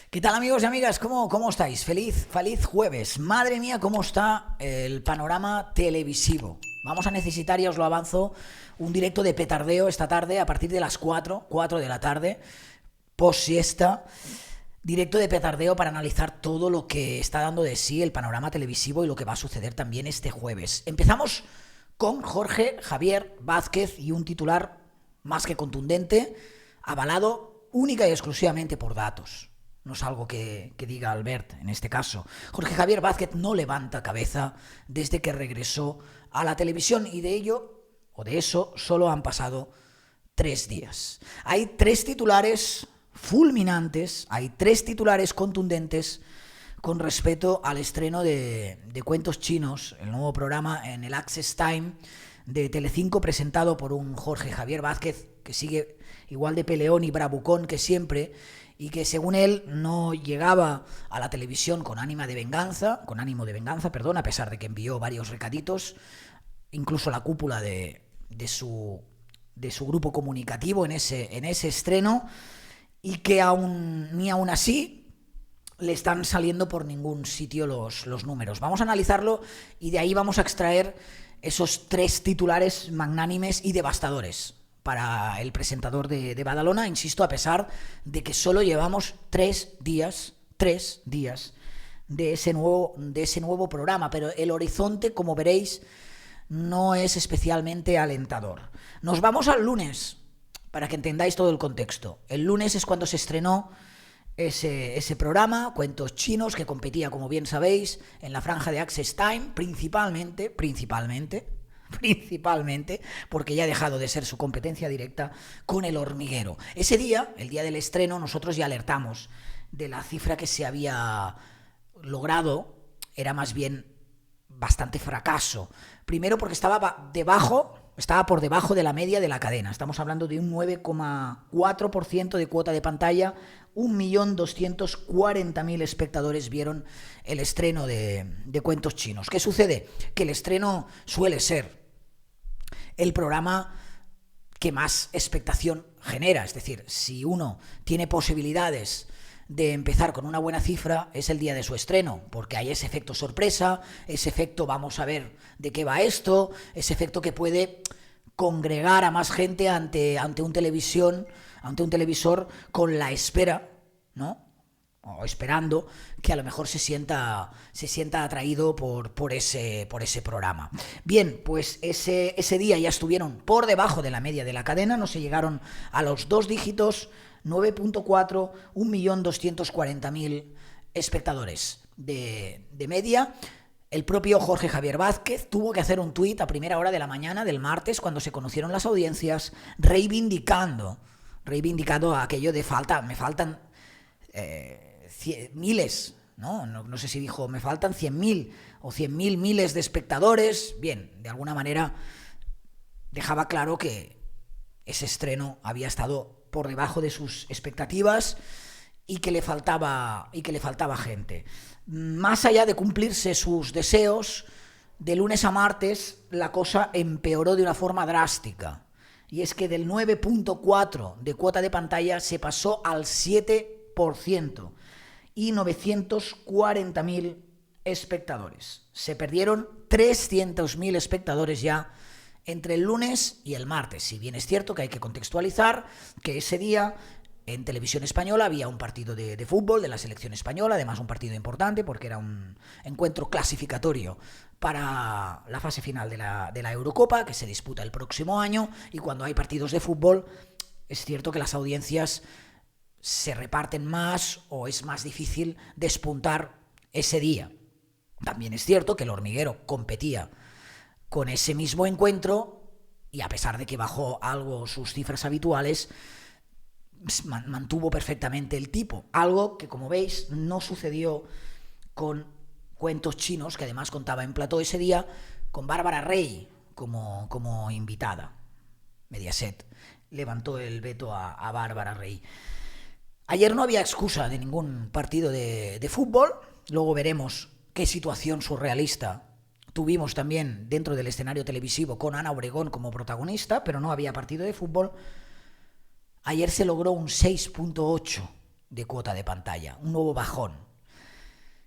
¿Qué tal, amigos y amigas? ¿Cómo estáis? Feliz jueves. Madre mía, cómo está el panorama televisivo. Vamos a necesitar, ya os lo avanzo, un directo de petardeo esta tarde a partir de las 4 de la tarde, post siesta. Directo de petardeo para analizar todo lo que está dando de sí el panorama televisivo y lo que va a suceder también este jueves. Empezamos con Jorge Javier Vázquez y un titular más que contundente, avalado única y exclusivamente por datos. No es algo que diga Albert en este caso. Jorge Javier Vázquez no levanta cabeza desde que regresó a la televisión y de ello, o de eso, solo han pasado 3 días. Hay 3 titulares fulminantes, hay 3 titulares contundentes con respecto al estreno de Cuentos Chinos, el nuevo programa en el Access Time de Telecinco presentado por un Jorge Javier Vázquez que sigue igual de peleón y bravucón que siempre y que según él no llegaba a la televisión con ánimo de venganza, a pesar de que envió varios recaditos, incluso la cúpula de su grupo comunicativo en ese estreno, y que ni aún así le están saliendo por ningún sitio los números. Vamos a analizarlo y de ahí vamos a extraer esos 3 titulares magnánimes y devastadores para el presentador de Badalona, insisto, a pesar de que solo llevamos 3 días de ese nuevo programa, pero el horizonte, como veréis, no es especialmente alentador. Nos vamos al lunes, para que entendáis todo el contexto. El lunes es cuando se estrenó ese programa, Cuentos Chinos, que competía, como bien sabéis, en la franja de Access Time, principalmente, porque ya ha dejado de ser su competencia directa con El Hormiguero. Ese día, el día del estreno, nosotros ya alertamos de la cifra que se había logrado, era más bien bastante fracaso. Primero porque estaba por debajo de la media de la cadena. Estamos hablando de un 9,4% de cuota de pantalla. 1.240.000 espectadores vieron el estreno de Cuentos Chinos. ¿Qué sucede? Que el estreno suele ser el programa que más expectación genera. Es decir, si uno tiene posibilidades de empezar con una buena cifra, es el día de su estreno, porque hay ese efecto sorpresa, ese efecto vamos a ver de qué va esto, ese efecto que puede congregar a más gente ante un televisor con la espera, ¿no? O esperando que a lo mejor se sienta atraído por ese programa. Bien, pues ese día ya estuvieron por debajo de la media de la cadena, no se llegaron a los 2 dígitos, 9.4, 1.240.000 espectadores de media. El propio Jorge Javier Vázquez tuvo que hacer un tuit a primera hora de la mañana del martes, cuando se conocieron las audiencias, reivindicando aquello de me faltan miles, no sé si dijo me faltan 100.000 o 100.000 miles de espectadores. Bien, de alguna manera dejaba claro que ese estreno había estado por debajo de sus expectativas y que le faltaba gente. Más allá de cumplirse sus deseos, de lunes a martes la cosa empeoró de una forma drástica. Y es que del 9.4 de cuota de pantalla se pasó al 7% y 940.000 espectadores. Se perdieron 300.000 espectadores ya entre el lunes y el martes. Si bien es cierto que hay que contextualizar que ese día en Televisión Española había un partido de fútbol de la selección española, además un partido importante porque era un encuentro clasificatorio para la fase final de la Eurocopa, que se disputa el próximo año, y cuando hay partidos de fútbol es cierto que las audiencias se reparten más o es más difícil despuntar ese día. También es cierto que El Hormiguero competía con ese mismo encuentro y a pesar de que bajó algo sus cifras habituales, mantuvo perfectamente el tipo, algo que, como veis, no sucedió con Cuentos Chinos, que además contaba en plató ese día con Bárbara Rey como invitada. Mediaset levantó el veto a Bárbara Rey. Ayer no había excusa de ningún partido de fútbol. Luego veremos qué situación surrealista tuvimos también dentro del escenario televisivo con Ana Obregón como protagonista, pero no había partido de fútbol. Ayer se logró un 6.8 de cuota de pantalla, un nuevo bajón.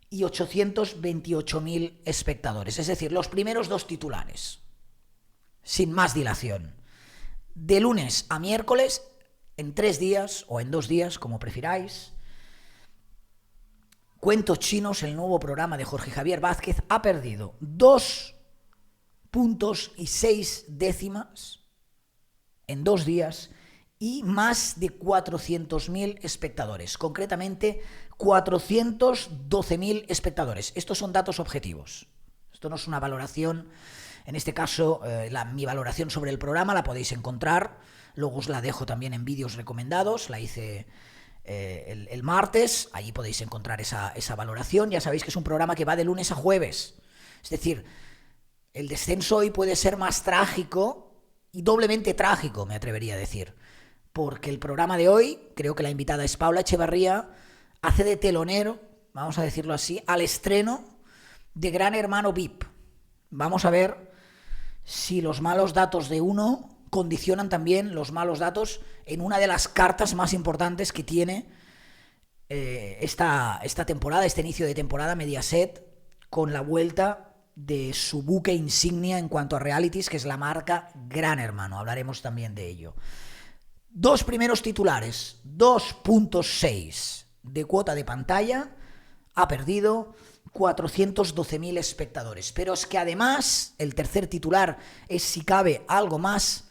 Y 828.000 espectadores, es decir, los primeros dos titulares, sin más dilación. De lunes a miércoles, en 3 días o en 2 días, como prefiráis, Cuentos Chinos, el nuevo programa de Jorge Javier Vázquez, ha perdido 2 puntos y 6 décimas en 2 días y más de 400.000 espectadores, concretamente 412.000 espectadores. Estos son datos objetivos. Esto no es una valoración, en este caso mi valoración sobre el programa la podéis encontrar, luego os la dejo también en vídeos recomendados, la hice el martes, allí podéis encontrar esa valoración. Ya sabéis que es un programa que va de lunes a jueves, es decir, el descenso hoy puede ser más trágico y doblemente trágico, me atrevería a decir, porque el programa de hoy, creo que la invitada es Paula Echevarría, hace de telonero, vamos a decirlo así, al estreno de Gran Hermano VIP. Vamos a ver si los malos datos de uno condicionan también los malos datos en una de las cartas más importantes que tiene esta temporada, este inicio de temporada Mediaset, con la vuelta de su buque insignia en cuanto a realities, que es la marca Gran Hermano. Hablaremos también de ello. 2 primeros titulares, 2.6 de cuota de pantalla, ha perdido 412.000 espectadores. Pero es que además el tercer titular es, si cabe, algo más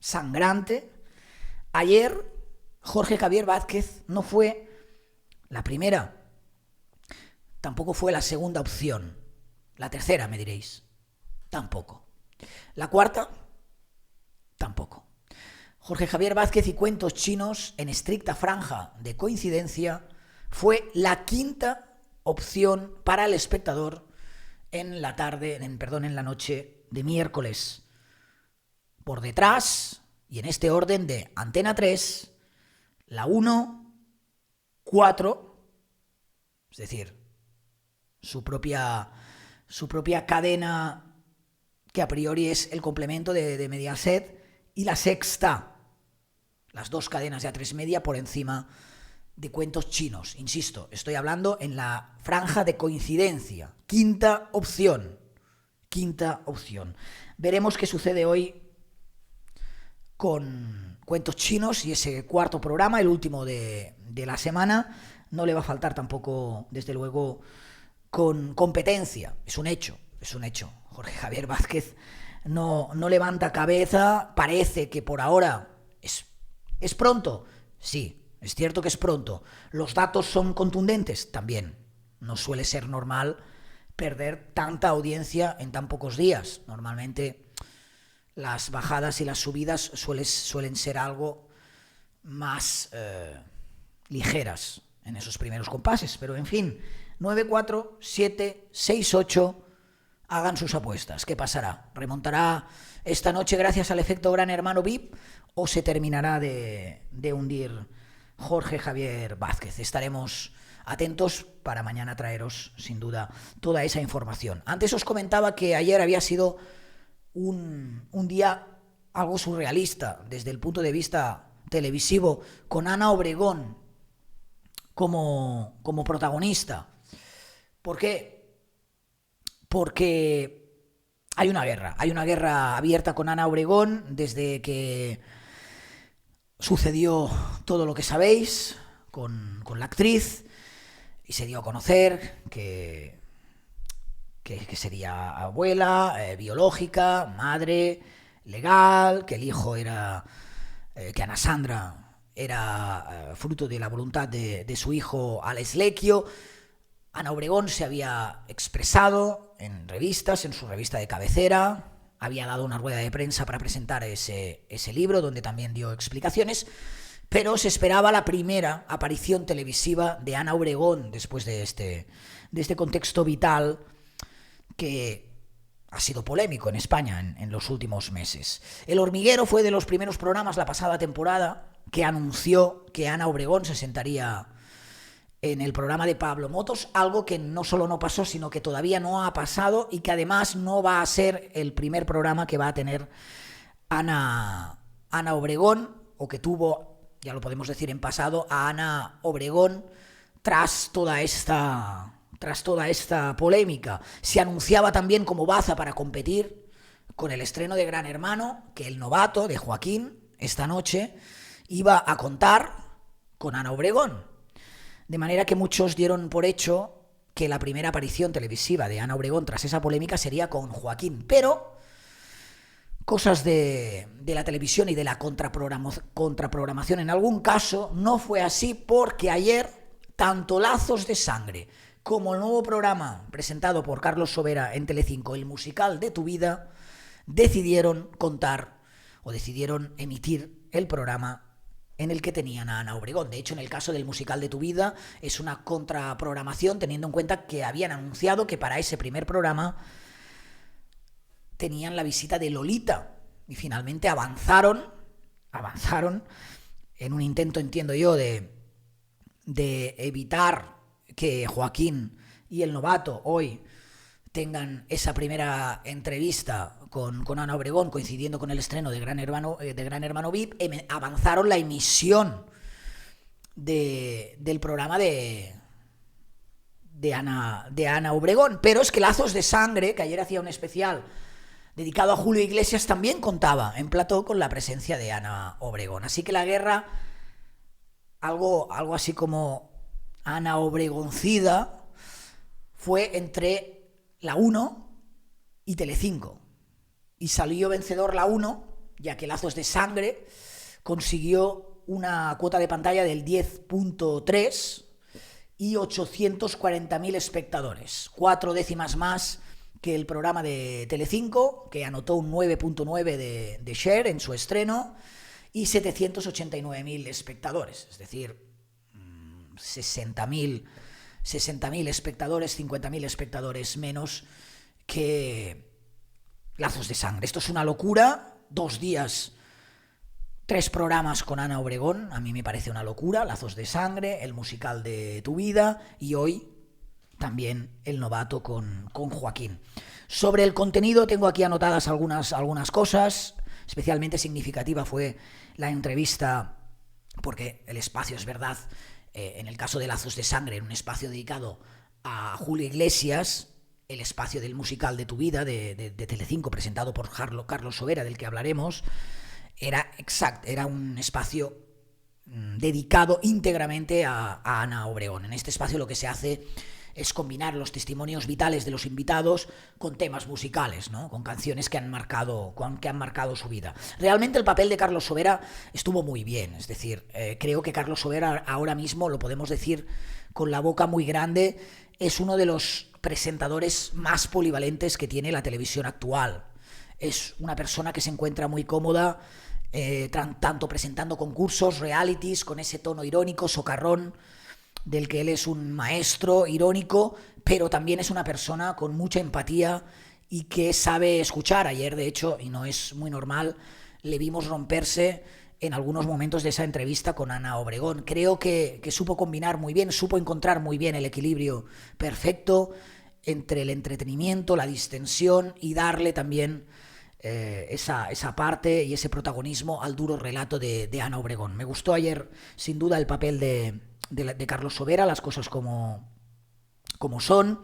sangrante. Ayer Jorge Javier Vázquez no fue la primera, tampoco fue la segunda opción. La tercera, me diréis, tampoco. La cuarta, tampoco. Jorge Javier Vázquez y Cuentos Chinos, en estricta franja de coincidencia, fue la quinta opción para el espectador en la noche de miércoles. Por detrás, y en este orden, de Antena 3, la 1, 4, es decir, su propia cadena, que a priori es el complemento de Mediaset, y la Sexta, las 2 cadenas de A3 Media por encima de Cuentos Chinos. Insisto, estoy hablando en la franja de coincidencia. Quinta opción. Veremos qué sucede hoy con Cuentos Chinos y ese cuarto programa, el último de la semana. No le va a faltar tampoco, desde luego, con competencia. Es un hecho. Jorge Javier Vázquez no levanta cabeza. Parece que por ahora es pronto. Sí, es cierto que es pronto. Los datos son contundentes también. No suele ser normal perder tanta audiencia en tan pocos días. Normalmente las bajadas y las subidas suelen ser algo más ligeras en esos primeros compases. Pero en fin, 9, 4, 7, 6, 8, hagan sus apuestas. ¿Qué pasará? ¿Remontará esta noche gracias al efecto Gran Hermano VIP o se terminará de hundir Jorge Javier Vázquez? Estaremos atentos para mañana traeros, sin duda, toda esa información. Antes os comentaba que ayer había sido un día algo surrealista desde el punto de vista televisivo, con Ana Obregón como protagonista. ¿Por qué? Porque hay una guerra abierta con Ana Obregón desde que sucedió todo lo que sabéis con la actriz y se dio a conocer que sería abuela, biológica, madre, legal, que el hijo era, que Ana Sandra era fruto de la voluntad de su hijo Alex Lecchio. Ana Obregón se había expresado en revistas, en su revista de cabecera, había dado una rueda de prensa para presentar ese libro, donde también dio explicaciones, pero se esperaba la primera aparición televisiva de Ana Obregón después de este contexto vital que ha sido polémico en España en los últimos meses. El Hormiguero fue de los primeros programas la pasada temporada que anunció que Ana Obregón se sentaría en el programa de Pablo Motos, algo que no solo no pasó, sino que todavía no ha pasado y que además no va a ser el primer programa que va a tener Ana Obregón, o que tuvo ya lo podemos decir en pasado, a Ana Obregón tras toda esta polémica. Se anunciaba también como baza para competir con el estreno de Gran Hermano, que el novato de Joaquín esta noche iba a contar con Ana Obregón. De manera que muchos dieron por hecho que la primera aparición televisiva de Ana Obregón tras esa polémica sería con Joaquín. Pero cosas de la televisión y de la contraprogramación en algún caso no fue así, porque ayer tanto Lazos de Sangre como el nuevo programa presentado por Carlos Sobera en Telecinco, El musical de tu vida, decidieron emitir el programa en el que tenían a Ana Obregón. De hecho, en el caso del musical de tu vida es una contraprogramación, teniendo en cuenta que habían anunciado que para ese primer programa tenían la visita de Lolita y finalmente avanzaron en un intento, entiendo yo, de evitar que Joaquín y el novato hoy tengan esa primera entrevista con Ana Obregón, coincidiendo con el estreno de Gran Hermano VIP, avanzaron la emisión del programa de Ana Obregón. Pero es que Lazos de Sangre, que ayer hacía un especial dedicado a Julio Iglesias, también contaba en plató con la presencia de Ana Obregón. Así que la guerra, algo así como Ana Obregoncida, fue entre la 1 y Telecinco. Y salió vencedor la 1, ya que Lazos de Sangre consiguió una cuota de pantalla del 10.3 y 840.000 espectadores. 4 décimas más que el programa de Telecinco, que anotó un 9.9 de share en su estreno, y 789.000 espectadores. Es decir, 60.000 espectadores, 50.000 espectadores menos que Lazos de Sangre. Esto es una locura. 2 días, 3 programas con Ana Obregón, a mí me parece una locura. Lazos de Sangre, el musical de tu vida, y hoy también el novato con Joaquín. Sobre el contenido tengo aquí anotadas algunas cosas. Especialmente significativa fue la entrevista, porque el espacio, es verdad, en el caso de Lazos de Sangre, en un espacio dedicado a Julio Iglesias, el espacio del musical de tu vida, de Telecinco, presentado por Carlos Sobera, del que hablaremos, era un espacio dedicado íntegramente a Ana Obregón. En este espacio lo que se hace es combinar los testimonios vitales de los invitados con temas musicales, ¿no? Con canciones que han marcado su vida. Realmente el papel de Carlos Sobera estuvo muy bien, es decir, creo que Carlos Sobera ahora mismo, lo podemos decir con la boca muy grande, es uno de los presentadores más polivalentes que tiene la televisión actual. Es una persona que se encuentra muy cómoda, tanto presentando concursos, realities, con ese tono irónico, socarrón, del que él es un maestro irónico, pero también es una persona con mucha empatía y que sabe escuchar. Ayer, de hecho, y no es muy normal, le vimos romperse en algunos momentos de esa entrevista con Ana Obregón. Creo que supo combinar muy bien, supo encontrar muy bien el equilibrio perfecto entre el entretenimiento, la distensión y darle también esa parte y ese protagonismo al duro relato de Ana Obregón. Me gustó ayer, sin duda, el papel de Carlos Sobera, las cosas como son.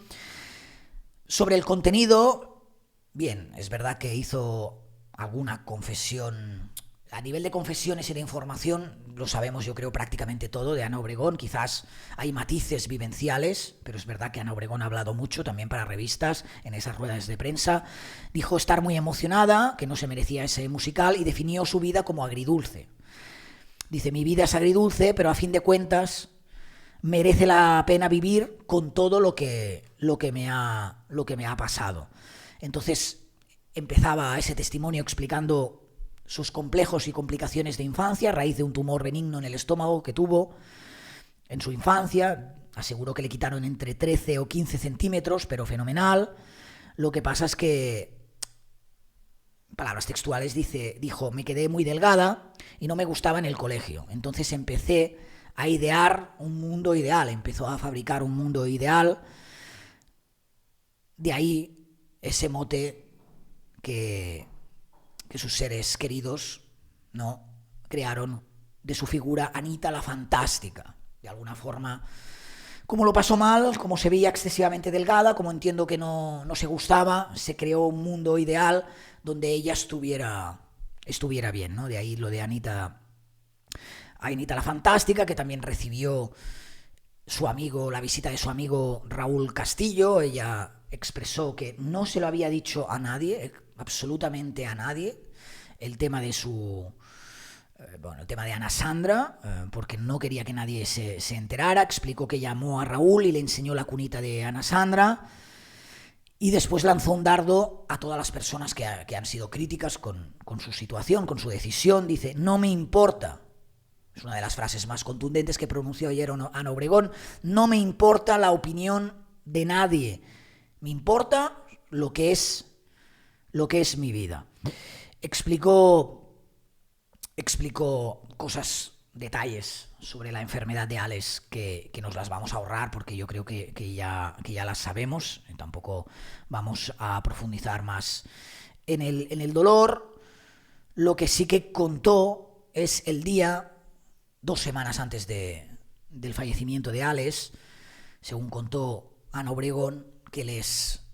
Sobre el contenido, bien, es verdad que hizo alguna confesión. A nivel de confesiones y de información, lo sabemos, yo creo, prácticamente todo de Ana Obregón. Quizás hay matices vivenciales, pero es verdad que Ana Obregón ha hablado mucho también para revistas, en esas ruedas de prensa. Dijo estar muy emocionada, que no se merecía ese musical, y definió su vida como agridulce. Dice, mi vida es agridulce, pero a fin de cuentas merece la pena vivir con todo lo que me ha pasado. Entonces empezaba ese testimonio explicando sus complejos y complicaciones de infancia a raíz de un tumor benigno en el estómago que tuvo en su infancia. Aseguró que le quitaron entre 13 o 15 centímetros, pero fenomenal. Lo que pasa es que, palabras textuales, dijo, me quedé muy delgada y no me gustaba en el colegio. Entonces empecé a idear un mundo ideal, empezó a fabricar un mundo ideal. De ahí ese mote que sus seres queridos, ¿no?, crearon de su figura Anita la Fantástica. De alguna forma, como lo pasó mal, como se veía excesivamente delgada, como entiendo que no se gustaba, se creó un mundo ideal donde ella estuviera bien, ¿no? De ahí lo de Anita la Fantástica, que también recibió la visita de su amigo Raúl Castillo. Ella expresó que no se lo había dicho a nadie, absolutamente a nadie, el tema de el tema de Ana Sandra, porque no quería que nadie se enterara. Explicó que llamó a Raúl y le enseñó la cunita de Ana Sandra, y después lanzó un dardo a todas las personas que han sido críticas con su situación, con su decisión. Dice: no me importa, es una de las frases más contundentes que pronunció ayer Ana Obregón, no me importa la opinión de nadie, me importa lo que es mi vida. Explicó cosas, detalles sobre la enfermedad de Alex que nos las vamos a ahorrar, porque yo creo que ya las sabemos. Tampoco vamos a profundizar más en el dolor. Lo que sí que contó es el día, 2 semanas antes del fallecimiento de Alex, según contó Ana Obregón, que les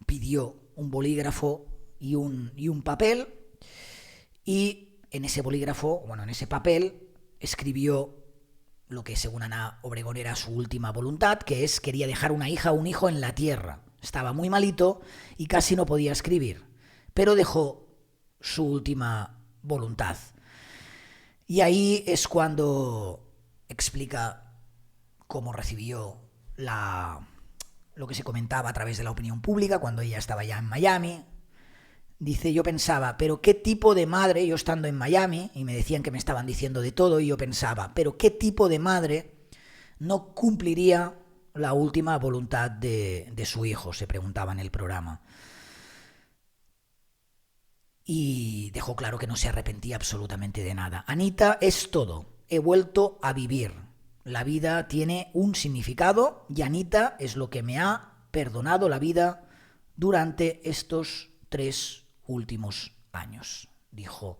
pidió un bolígrafo y un papel, y en ese bolígrafo, en ese papel, escribió lo que según Ana Obregón era su última voluntad, que quería dejar una hija o un hijo en la tierra. Estaba muy malito y casi no podía escribir, pero dejó su última voluntad. Y ahí es cuando explica cómo recibió lo que se comentaba a través de la opinión pública cuando ella estaba ya en Miami. Dice: yo pensaba, pero qué tipo de madre, yo estando en Miami, y me decían que me estaban diciendo de todo, y yo pensaba, pero qué tipo de madre no cumpliría la última voluntad de su hijo, se preguntaba en el programa. Y dejó claro que no se arrepentía absolutamente de nada. Anita es todo, he vuelto a vivir. La vida tiene un significado y Anita es lo que me ha perdonado la vida durante estos 3 últimos años, dijo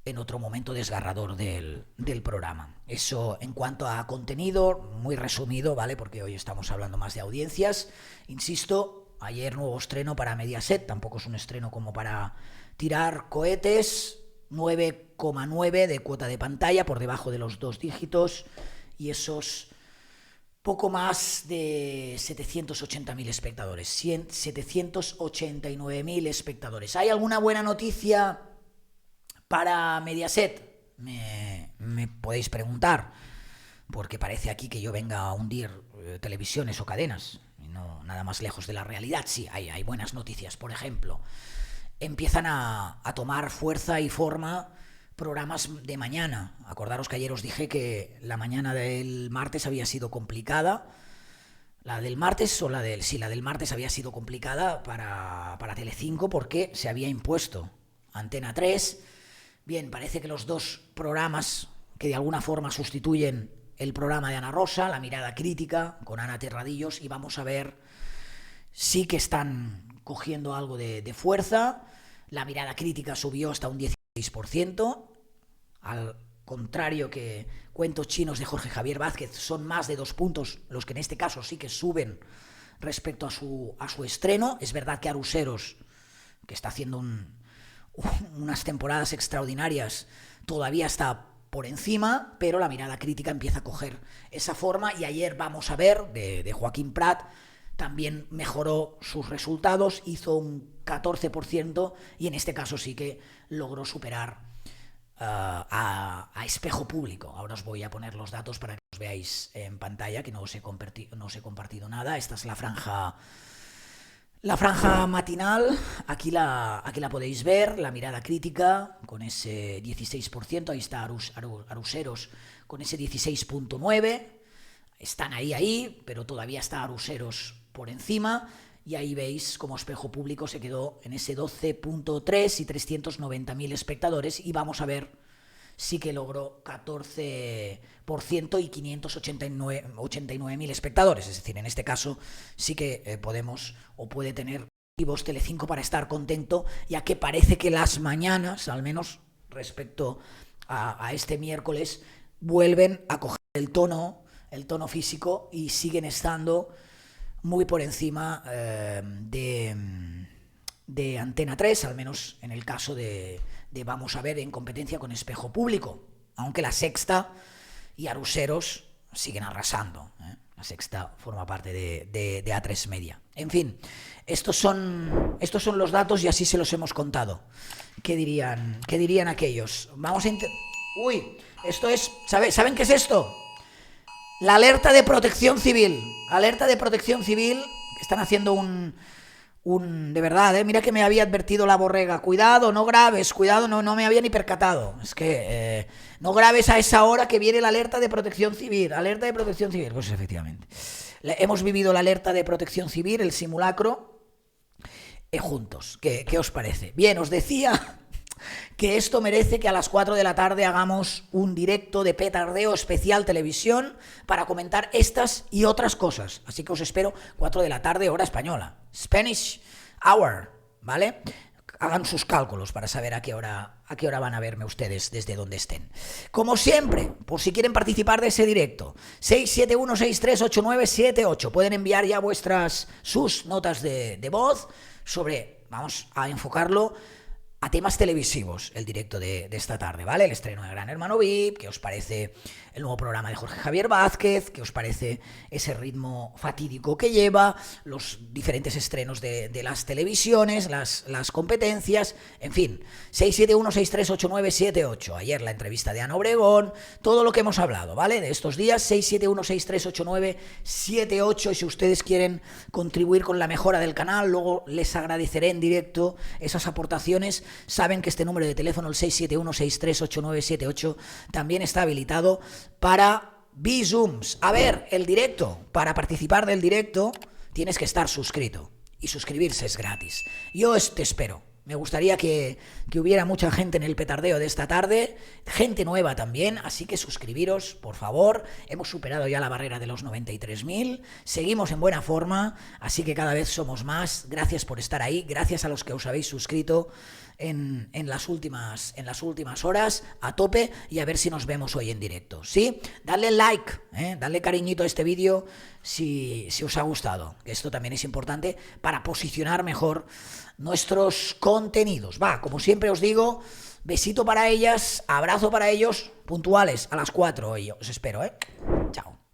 en otro momento desgarrador del programa. Eso en cuanto a contenido, muy resumido, ¿vale? Porque hoy estamos hablando más de audiencias. Insisto, ayer nuevo estreno para Mediaset, tampoco es un estreno como para tirar cohetes, 9,9 de cuota de pantalla, por debajo de los 2 dígitos, y esos poco más de 780.000 espectadores, 789.000 espectadores. ¿Hay alguna buena noticia para Mediaset? Me podéis preguntar, porque parece aquí que yo venga a hundir televisiones o cadenas, y no nada más lejos de la realidad. Sí, hay buenas noticias. Por ejemplo, empiezan a tomar fuerza y forma programas de mañana. Acordaros que ayer os dije que la mañana del martes había sido complicada. La del martes o la del martes había sido complicada para Telecinco, porque se había impuesto Antena 3. Bien, parece que los 2 programas que de alguna forma sustituyen el programa de Ana Rosa, La Mirada Crítica, con Ana Terradillos, y vamos a ver, sí que están cogiendo algo de fuerza. La Mirada Crítica subió hasta un 16%, al contrario que Cuentos Chinos de Jorge Javier Vázquez, son más de 2 puntos los que en este caso sí que suben respecto a su estreno. Es verdad que Aruseros, que está haciendo unas temporadas extraordinarias, todavía está por encima, pero La Mirada Crítica empieza a coger esa forma, y ayer vamos a ver de Joaquín Prat también mejoró sus resultados, hizo un 14%, y en este caso sí que logró superar a Espejo Público. Ahora os voy a poner los datos para que os veáis en pantalla, que no os he compartido nada. Esta es la franja matinal. Aquí la podéis ver, La Mirada Crítica con ese 16%, ahí está Aruseros con ese 16,9%. Están ahí, pero todavía está Aruseros por encima, y ahí veis cómo Espejo Público se quedó en ese 12,3 y 390.000 espectadores, y vamos a ver, sí que logró 14% y 589.000 espectadores. Es decir, en este caso sí que puede tener motivos Telecinco para estar contento, ya que parece que las mañanas, al menos respecto a este miércoles, vuelven a coger el tono físico y siguen estando muy por encima de Antena 3, al menos en el caso de Vamos a Ver en competencia con Espejo Público, aunque La Sexta y Aruseros siguen arrasando, ¿eh? La Sexta forma parte de A3 Media. En fin, estos son los datos y así se los hemos contado. ¿Qué dirían aquellos? Vamos a Uy, esto es... ¿Saben qué es esto? La alerta de protección civil. Alerta de protección civil. Están haciendo un de verdad, mira que me había advertido la borrega. Cuidado, no grabes, cuidado, no me había ni percatado. Es que no grabes a esa hora que viene la alerta de protección civil. Alerta de protección civil. Pues efectivamente. Hemos vivido la alerta de protección civil, el simulacro, juntos. ¿Qué os parece? Bien, os decía que esto merece que a las 4 de la tarde hagamos un directo de Petardeo especial televisión para comentar estas y otras cosas. Así que os espero 4 de la tarde, hora española. Spanish Hour, ¿vale? Hagan sus cálculos para saber a qué hora van a verme ustedes desde donde estén. Como siempre, por si quieren participar de ese directo, 671638978. Pueden enviar ya sus notas de voz sobre, vamos a enfocarlo a temas televisivos, el directo de esta tarde, ¿vale? El estreno de Gran Hermano VIP, ¿qué os parece el nuevo programa de Jorge Javier Vázquez? ¿Qué os parece ese ritmo fatídico que lleva? Los diferentes estrenos de las televisiones, las competencias, en fin, 671638978. Ayer la entrevista de Ana Obregón, todo lo que hemos hablado, ¿vale? De estos días, 671638978. Y si ustedes quieren contribuir con la mejora del canal, luego les agradeceré en directo esas aportaciones. Saben que este número de teléfono, el 671638978, también está habilitado para Bizooms. A ver, el directo. Para participar del directo tienes que estar suscrito. Y suscribirse es gratis. Yo te espero. Me gustaría que hubiera mucha gente en el petardeo de esta tarde, gente nueva también, así que suscribiros, por favor. Hemos superado ya la barrera de los 93.000, seguimos en buena forma, así que cada vez somos más. Gracias por estar ahí, gracias a los que os habéis suscrito en las últimas horas, a tope, y a ver si nos vemos hoy en directo, ¿sí? Dadle like, dadle cariñito a este vídeo si os ha gustado, que esto también es importante para posicionar mejor nuestros contenidos. Va, como siempre os digo, besito para ellas, abrazo para ellos, puntuales a las 4 hoy. Os espero, Chao.